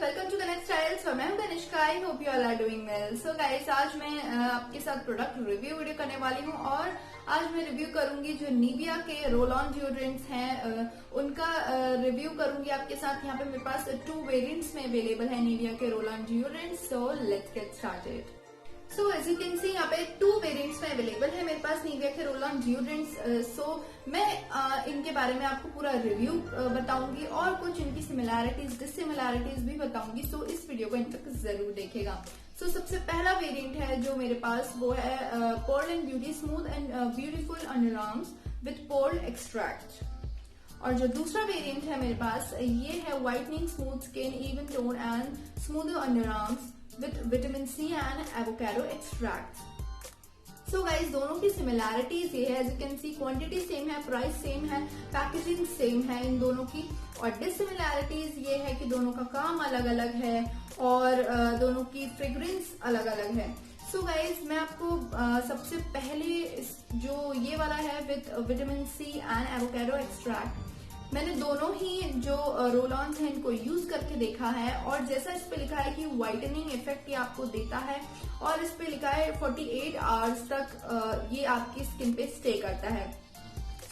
Welcome to connect styles. मैं हूं Kanishka. I hope you all are doing well. So guys, आज मैं आपके साथ प्रोडक्ट रिव्यू वीडियो करने वाली हूं और आज मैं रिव्यू करूंगी जो निविया के रोल ऑन डिओड्रेंट्स हैं, उनका रिव्यू करूंगी आपके साथ। यहाँ पे मेरे पास 2 वेरिएंट्स में अवेलेबल है निविया के roll on deodorants. So let's get started. So as you can see यहाँ पे 2 वेरिएंट्स में अवेलेबल है मेरे पास निविया के रोल ऑन डिओड्रेंट्स। सो मैं इनके बारे में आपको पूरा रिव्यू बताऊंगी और कुछ इनकी सिमिलैरिटीज डिससिमिलैरिटीज भी बताऊंगी। सो इस वीडियो को इन तक जरूर देखेगा। सो सबसे पहला वेरिएंट है जो मेरे पास, वो है pearl and beauty smooth and beautiful underarms with pearl extract. और जो दूसरा वेरिएंट है मेरे पास, ये है whitening smooth skin even tone and smoother underarms with vitamin C and avocado extract. So guys, दोनों की सिमिलैरिटीज ये है, as you can see quantity same है, प्राइस सेम है, पैकेजिंग सेम है इन दोनों की। और डिससिमिलैरिटीज ये है कि दोनों का काम अलग अलग है और दोनों की फ्रेग्रेंस अलग अलग है। सो गाइज, मैं आपको सबसे पहले जो ये वाला है with vitamin C and avocado extract, मैंने दोनों ही जो रोल ऑन्स हैं इनको यूज करके देखा है। और जैसा इस पे लिखा है कि व्हाइटनिंग इफेक्ट ये आपको देता है और इस पे लिखा है 48 आवर्स तक ये आपकी स्किन पे स्टे करता है।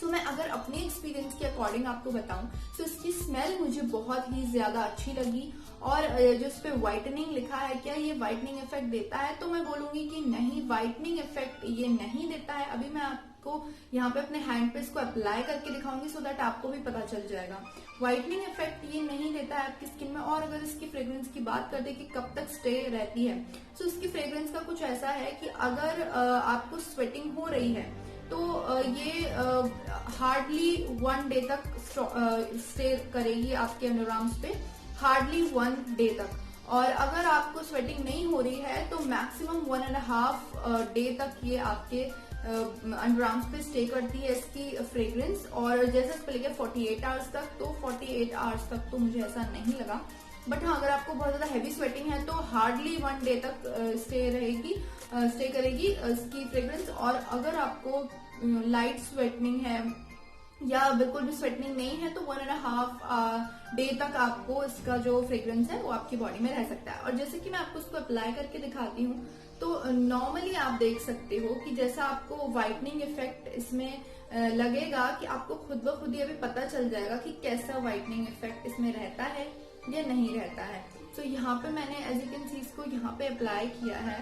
तो मैं अगर अपने एक्सपीरियंस के अकॉर्डिंग आपको बताऊं तो इसकी स्मेल मुझे बहुत ही ज्यादा अच्छी लगी। और जो इस पे व्हाइटनिंग लिखा है, क्या ये व्हाइटनिंग इफेक्ट देता है, तो मैं बोलूंगी कि नहीं, व्हाइटनिंग इफेक्ट ये नहीं देता है। अभी मैं आपको यहाँ पे अपने हैंड पे इसको अप्लाई करके दिखाऊंगी सो दैट आपको भी पता चल जाएगा। व्हाइटनिंग इफेक्ट ये नहीं देता है आपकी स्किन में। और अगर इसकी फ्रेग्रेंस की बात करते कि कब तक स्टे रहती है, तो इसकी फ्रेग्रेंस का कुछ ऐसा है कि अगर आपको स्वेटिंग हो रही है तो ये हार्डली 1 डे तक स्टे करेगी आपके अंडरआर्म्स पे, हार्डली 1 डे तक। और अगर आपको स्वेटिंग नहीं हो रही है तो मैक्सिमम 1.5 डे तक ये आपके अंडरआर्म्स पे स्टे करती है इसकी फ्रेग्रेंस। और जैसे इस पे लिखा 48 आवर्स तक, तो 48 आवर्स तक तो मुझे ऐसा नहीं लगा। बट हाँ, अगर आपको बहुत ज्यादा हैवी स्वेटिंग है तो हार्डली 1 डे तक स्टे करेगी इसकी फ्रेग्रेंस। और अगर आपको लाइट स्वेटनिंग है या बिल्कुल भी स्वेटनिंग नहीं है तो 1.5 डे तक आपको इसका जो फ्रेग्रेंस है वो आपकी बॉडी में रह सकता है। और जैसे कि मैं आपको इसको अप्लाई करके दिखाती हूँ, तो नॉर्मली आप देख सकते हो कि जैसा आपको व्हाइटनिंग इफेक्ट इसमें लगेगा कि आपको खुद ब खुद ही अभी पता चल जाएगा कि कैसा व्हाइटनिंग इफेक्ट इसमें रहता है या नहीं रहता है। तो यहाँ पे मैंने एज यू कैन सी इसको यहाँ पे अप्लाई किया है।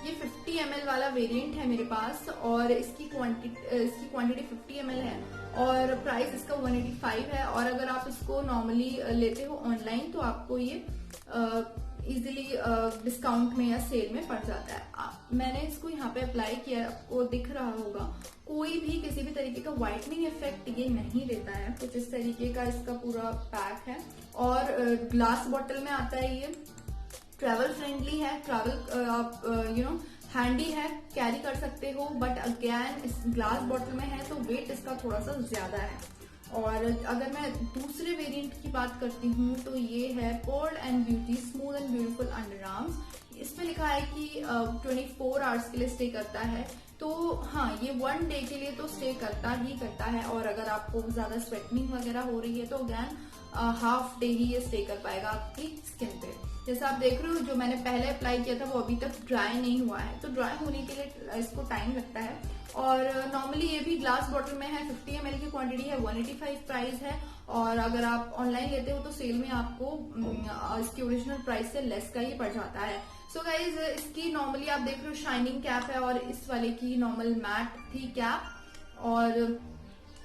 ये 50 ml वाला वेरिएंट है मेरे पास और इसकी क्वांटिटी 50 ml है और प्राइस इसका 185 है। और अगर आप इसको नॉर्मली लेते हो ऑनलाइन तो आपको ये इजीली डिस्काउंट में या सेल में पड़ जाता है। मैंने इसको यहाँ पे अप्लाई किया, आपको दिख रहा होगा, कोई भी किसी भी तरीके का व्हाइटनिंग इफेक्ट ये नहीं देता है। कुछ इस तरीके का इसका पूरा पैक है और ग्लास बॉटल में आता है। ये ट्रैवल फ्रेंडली है, ट्रैवल आप हैंडी है, कैरी कर सकते हो। बट अगेन इस ग्लास बॉटल में है तो वेट इसका थोड़ा सा ज्यादा है। और अगर मैं दूसरे वेरिएंट की बात करती हूँ तो ये है pearl and beauty smooth and beautiful underarms. इसमें लिखा है कि 24 आवर्स के लिए स्टे करता है। तो हाँ, ये 1 डे के लिए तो स्टे करता ही करता है। और अगर आपको ज्यादा स्वेटनिंग वगैरह हो रही है तो अगैन हाफ डे ही ये स्टे कर पाएगा आपकी स्किन पे। जैसा आप देख रहे हो, जो मैंने पहले अप्लाई किया था वो अभी तक ड्राई नहीं हुआ है, तो ड्राई होने के लिए इसको टाइम लगता है। और नॉर्मली ये भी ग्लास बॉटल में है, 50 ml की क्वांटिटी है, 185 प्राइस है। और अगर आप ऑनलाइन लेते हो तो सेल में आपको इसकी ओरिजिनल प्राइस से लेस का ही पड़ जाता है। सो गाइज, इसकी नॉर्मली आप देख रहे हो शाइनिंग कैप है और इस वाले की नॉर्मल मैट थी कैप। और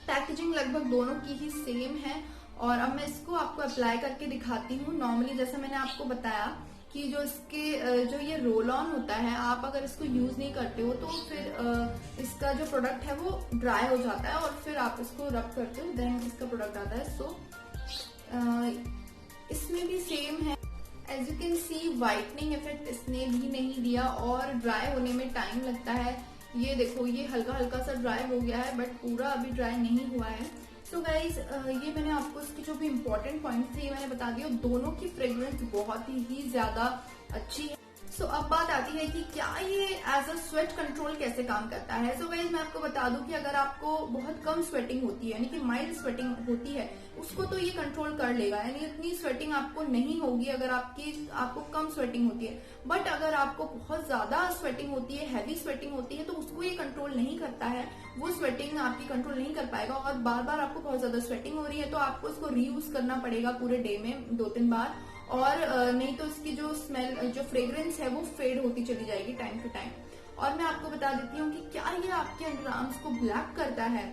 पैकेजिंग लगभग दोनों की ही सेम है। और अब मैं इसको आपको अप्लाई करके दिखाती हूँ। नॉर्मली जैसा मैंने आपको बताया कि जो इसके जो ये रोल ऑन होता है, आप अगर इसको यूज नहीं करते हो तो फिर इसका जो प्रोडक्ट है वो ड्राई हो जाता है और फिर आप इसको रब करते हो, देन इसका प्रोडक्ट आता है। सो इसमें भी सेम है। As you can see, whitening effect इसने भी नहीं दिया और ड्राई होने में टाइम लगता है। ये देखो, ये हल्का हल्का सा ड्राई हो गया है बट पूरा अभी ड्राई नहीं हुआ है। तो गाइज, ये मैंने आपको इसकी जो भी इम्पोर्टेंट पॉइंट्स थे मैंने बता दिया। दोनों की फ्रेग्रेंस बहुत ही ज्यादा अच्छी है। सो अब बात आती है कि क्या ये एज अ स्वेट कंट्रोल कैसे काम करता है। सो गाइस मैं आपको बता दूं कि अगर आपको बहुत कम स्वेटिंग होती है, यानी कि माइल्ड स्वेटिंग होती है, उसको तो ये कंट्रोल कर लेगा, यानी इतनी स्वेटिंग आपको नहीं होगी अगर आपको कम स्वेटिंग होती है। बट अगर आपको बहुत ज्यादा स्वेटिंग होती है, हैवी स्वेटिंग होती है, तो उसको ये कंट्रोल नहीं करता है, वो स्वेटिंग आपकी कंट्रोल नहीं कर पाएगा। और बार बार आपको बहुत ज्यादा स्वेटिंग हो रही है तो आपको इसको रीयूज करना पड़ेगा पूरे डे में 2-3 बार, और नहीं तो इसकी जो स्मेल, जो फ्रेग्रेंस है वो फेड होती चली जाएगी टाइम टू टाइम। और मैं आपको बता देती हूँ कि क्या ये आपके अंडर आर्म्स को ब्लैक करता है,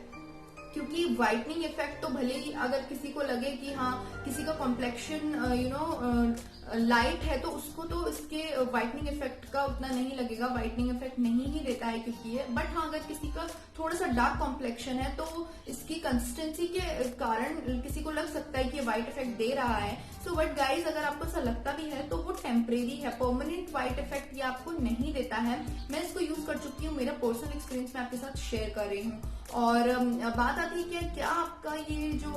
क्योंकि व्हाइटनिंग इफेक्ट तो भले ही अगर किसी को लगे कि हाँ किसी का कॉम्प्लेक्शन लाइट है तो उसको तो इसके व्हाइटनिंग इफेक्ट का उतना नहीं लगेगा, व्हाइटनिंग इफेक्ट नहीं ही देता है क्योंकि ये। बट हाँ अगर किसी का थोड़ा सा डार्क कॉम्प्लेक्शन है तो इसकी कंसिस्टेंसी के कारण किसी को लग सकता है कि ये व्हाइट इफेक्ट दे रहा है। सो बट गाइज अगर आपको ऐसा लगता भी है तो वो टेम्परेरी है, परमानेंट व्हाइट इफेक्ट ये आपको नहीं देता है। मैं इसको यूज कर चुकी हूँ, मेरा पर्सनल एक्सपीरियंस मैं आपके साथ शेयर कर रही हूँ। और बात आती है कि क्या आपका ये जो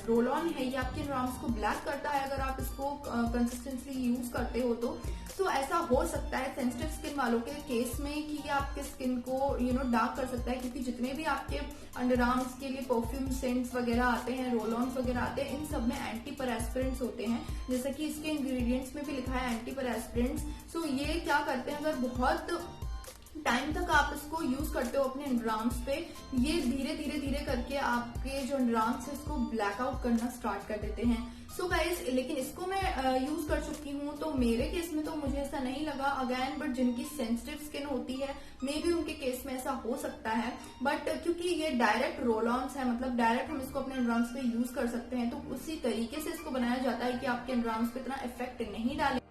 रोल ऑन है ये आपके आर्म्स को ब्लैक करता है अगर आप इसको कंसिस्टेंटली यूज करते हो तो ऐसा हो सकता है सेंसिटिव स्किन वालों के केस में कि ये आपके स्किन को डार्क कर सकता है, क्योंकि जितने भी आपके अंडर आर्म्स के लिए परफ्यूम सेंट्स वगैरह आते हैं, रोल ऑन्स वगैरह आते हैं, इन सब में एंटी परएस्पिरेंट्स होते हैं, जैसा कि इसके इंग्रेडिएंट्स में भी लिखा है एंटी परएस्पिरेंट्स। सो ये क्या करते हैं, अगर बहुत टाइम तक आप इसको यूज करते हो अपने अंडरआर्म्स पे, ये धीरे धीरे धीरे करके आपके जो अंडरआर्म्स है इसको ब्लैकआउट करना स्टार्ट कर देते हैं। सो गाइस लेकिन इसको मैं यूज कर चुकी हूँ तो मेरे केस में तो मुझे ऐसा नहीं लगा अगेन, बट जिनकी सेंसिटिव स्किन होती है मे बी उनके केस में ऐसा हो सकता है। बट क्योंकि ये डायरेक्ट रोल ऑन्स है, मतलब डायरेक्ट हम इसको अपने अंडरआर्म्स पे यूज कर सकते हैं, तो उसी तरीके से इसको बनाया जाता है कि आपके अंडरआर्म्स पे इतना इफेक्ट नहीं डाले।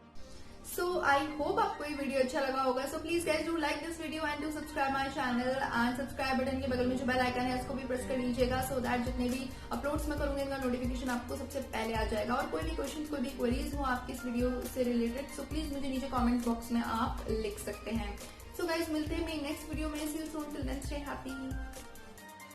सो आई होप आपको ये वीडियो अच्छा लगा होगा। So please guys do like this video and do subscribe my channel, and subscribe button के बगल में जो बेल आइकन है उसको भी प्रेस कर लीजिएगा, सो दैट जितने भी अपलोड्स मैं करूंगी इनका नोटिफिकेशन आपको सबसे पहले आ जाएगा। और कोई भी क्वेश्चन, कोई भी क्वेरीज हो आपकी इस वीडियो से रिलेटेड, सो प्लीज मुझे नीचे कॉमेंट बॉक्स में आप लिख सकते हैं। सो गाइस मिलते हैं मेरी नेक्स्ट वीडियो में, see you soon, till then stay happy.